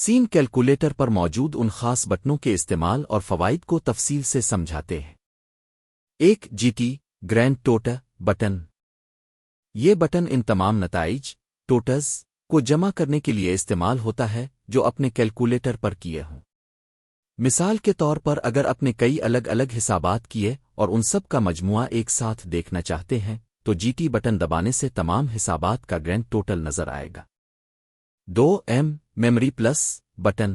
سین calculator پر موجود ان خاص بٹنوں کے استعمال اور فوائد کو تفصیل سے سمجھاتے ہیں۔ ایک G T grand total button. یہ بٹن ان تمام نتائج ٹوٹلز کو جمع کرنے کے لیے استعمال ہوتا ہے جو اپنے کیلکولیٹر پر کیے ہوں۔ مثال کے طور پر اگر اپنے کئی الگ الگ حسابات کیے اور ان سب کا مجموعہ ایک ساتھ دیکھنا چاہتے ہیں تو جی ٹی بٹن دبانے سے تمام حسابات کا گرینڈ ٹوٹل نظر آئے گا۔ 2 میموری پلس بٹن۔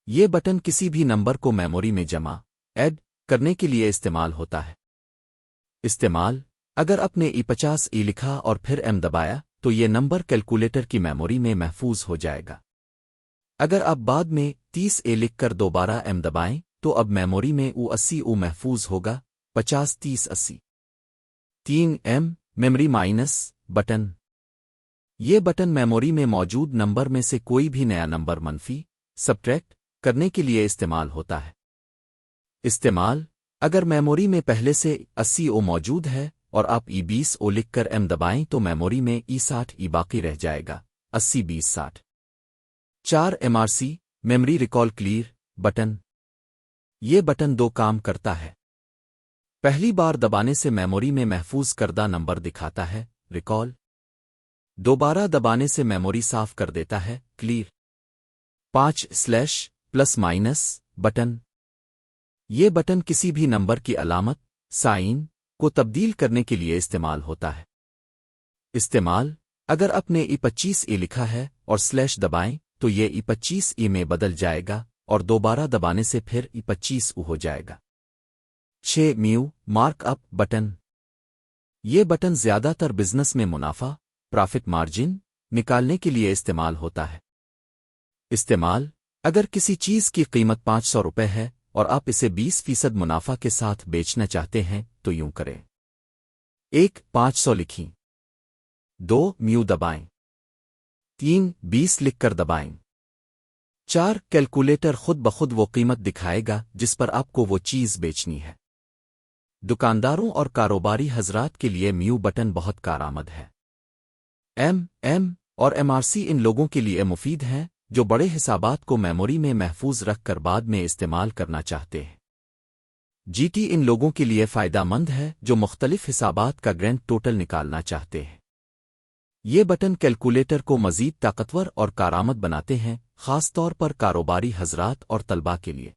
یہ بٹن کسی بھی نمبر کو میموری میں جمع ایڈ کرنے کے لیے استعمال ہوتا ہے۔ استعمال اگر اپنے E50 لکھا اور پھر ایم دبایا تو یہ نمبر کیلکولیٹر کی میموری میں محفوظ ہو جائے گا۔ اگر آپ بعد میں 30 لکھ کر دوبارہ ایم دبائیں تو اب میموری میں O80 محفوظ ہوگا 50 30 80۔ 3 میموری مائنس بٹن۔ یہ بٹن میموری میں موجود نمبر میں سے کوئی بھی نیا نمبر منفی سبٹریکٹ کرنے کے لیے استعمال ہوتا ہے۔ استعمال اگر میموری میں پہلے سے 80 موجود ہے اور آپ E20 لکھ کر ایم دبائیں تو میموری میں E60 باقی رہ جائے گا 80 20 60۔ 4 MRC memory recall clear button. یہ بٹن 2 کام کرتا ہے۔ پہلی بار دبانے سے میموری میں محفوظ کردہ نمبر دکھاتا ہے ریکال۔ دوبارہ دبانے سے میموری صاف کر دیتا ہے کلیئر۔ 5 plus minus button. یہ بٹن کسی بھی نمبر کی علامت سائن کو تبدیل کرنے کے لیے استعمال ہوتا ہے۔ استعمال اگر اپنے E25 لکھا ہے اور سلیش دبائیں تو یہ E25 میں بدل جائے گا اور دوبارہ دبانے سے پھر E25 ہو جائے گا۔ 6 مارک اپ بٹن۔ یہ بٹن زیادہ تر بزنس میں منافع پرافٹ مارجن نکالنے کے لیے استعمال ہوتا ہے۔ استعمال اگر کسی چیز کی قیمت 500 روپے ہے اور آپ اسے 20% منافع کے ساتھ بیچنا چاہتے ہیں تو یوں کریں۔ 1 500 لکھیں۔ 2 دبائیں۔ 3 20 لکھ کر دبائیں۔ 4 کیلکولیٹر خود بخود وہ قیمت دکھائے گا جس پر آپ کو وہ چیز بیچنی ہے۔ دکانداروں اور کاروباری حضرات کے لیے بٹن بہت کارآمد ہے۔ ایم اور MRC ان لوگوں کے لیے مفید ہیں جو بڑے حسابات کو میموری میں محفوظ رکھ کر بعد میں استعمال کرنا چاہتے ہیں۔ جی ٹی ان لوگوں کے لیے فائدہ مند ہے جو مختلف حسابات کا گرینڈ ٹوٹل نکالنا چاہتے ہیں۔ یہ بٹن کیلکولیٹر کو مزید طاقتور اور کارآمد بناتے ہیں، خاص طور پر کاروباری حضرات اور طلباء کے لیے۔